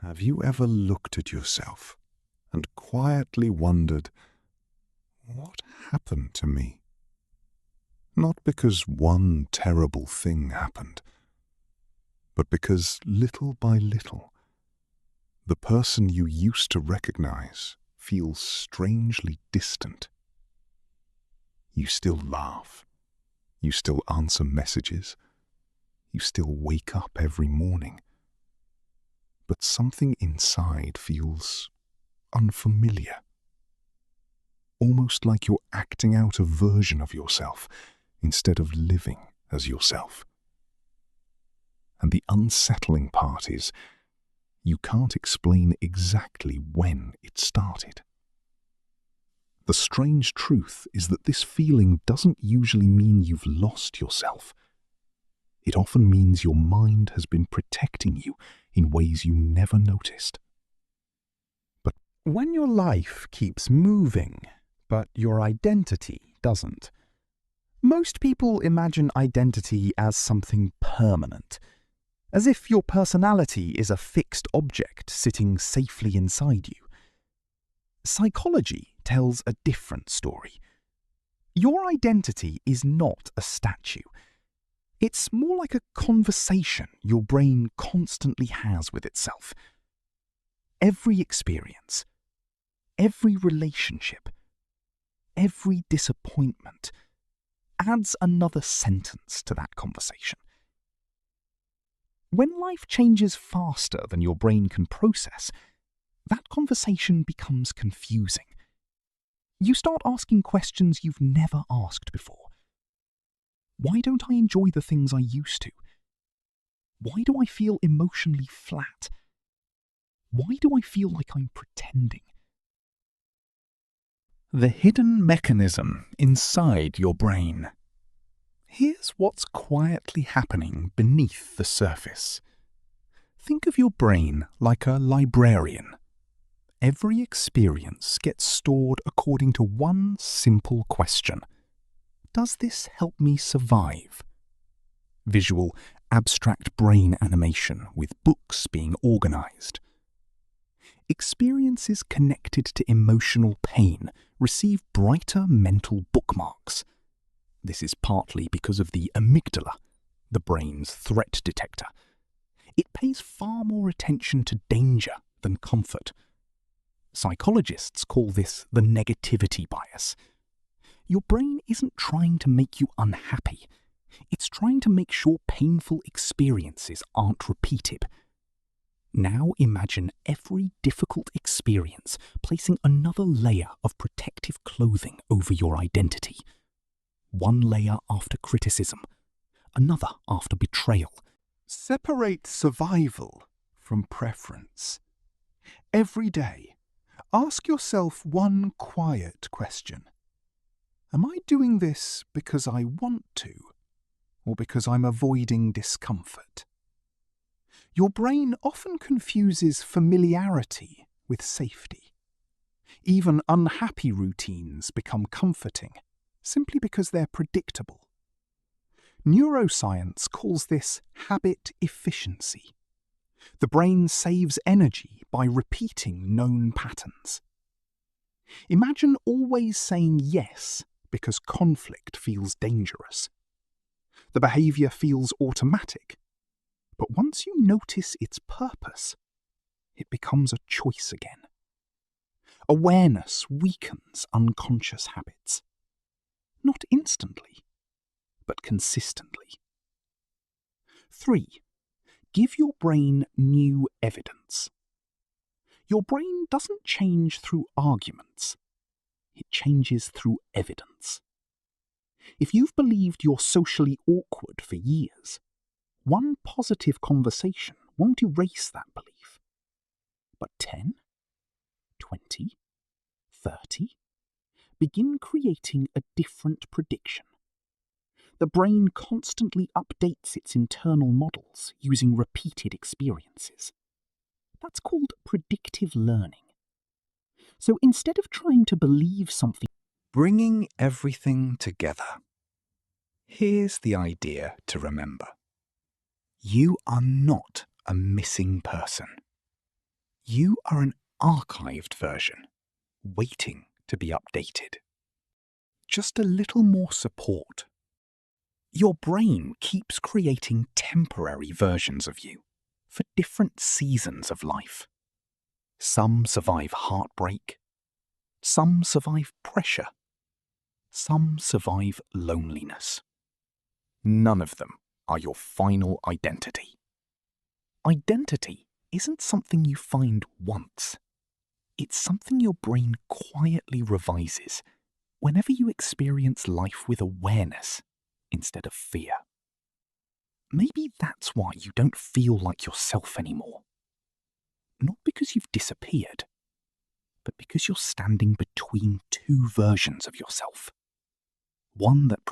Have you ever looked at yourself and quietly wondered, what happened to me? Not because one terrible thing happened, but because little by little, the person you used to recognize feels strangely distant. You still laugh. You still answer messages. You still wake up every morning. But something inside feels unfamiliar. Almost like you're acting out a version of yourself instead of living as yourself. And the unsettling part is, you can't explain exactly when it started. The strange truth is that this feeling doesn't usually mean you've lost yourself. It often means your mind has been protecting you in ways you never noticed. But when your life keeps moving, but your identity doesn't, most people imagine identity as something permanent, as if your personality is a fixed object sitting safely inside you. Psychology tells a different story. Your identity is not a statue. It's more like a conversation your brain constantly has with itself. Every experience, every relationship, every disappointment adds another sentence to that conversation. When life changes faster than your brain can process, that conversation becomes confusing. You start asking questions you've never asked before. Why don't I enjoy the things I used to? Why do I feel emotionally flat? Why do I feel like I'm pretending? The hidden mechanism inside your brain. Here's what's quietly happening beneath the surface. Think of your brain like a librarian. Every experience gets stored according to one simple question. Does this help me survive? Visual, abstract brain animation with books being organized. Experiences connected to emotional pain receive brighter mental bookmarks. This is partly because of the amygdala, the brain's threat detector. It pays far more attention to danger than comfort. Psychologists call this the negativity bias. Your brain isn't trying to make you unhappy. It's trying to make sure painful experiences aren't repeated. Now imagine every difficult experience placing another layer of protective clothing over your identity. One layer after criticism, another after betrayal. Separate survival from preference. Every day, ask yourself one quiet question. Am I doing this because I want to, or because I'm avoiding discomfort? Your brain often confuses familiarity with safety. Even unhappy routines become comforting, simply because they're predictable. Neuroscience calls this habit efficiency. The brain saves energy by repeating known patterns. Imagine always saying yes because conflict feels dangerous. The behavior feels automatic, but once you notice its purpose, it becomes a choice again. Awareness weakens unconscious habits. Not instantly, but consistently. 3. Give your brain new evidence. Your brain doesn't change through arguments. It changes through evidence. If you've believed you're socially awkward for years, one positive conversation won't erase that belief. But 10, 20, 30, begin creating a different prediction. The brain constantly updates its internal models using repeated experiences. That's called predictive learning. So instead of trying to believe something, bringing everything together. Here's the idea to remember. You are not a missing person. You are an archived version, waiting to be updated. Just a little more support. Your brain keeps creating temporary versions of you for different seasons of life. Some survive heartbreak. Some survive pressure. Some survive loneliness. None of them are your final identity. Identity isn't something you find once. It's something your brain quietly revises whenever you experience life with awareness instead of fear. Maybe that's why you don't feel like yourself anymore. Not because you've disappeared, but because you're standing between two versions of yourself. One that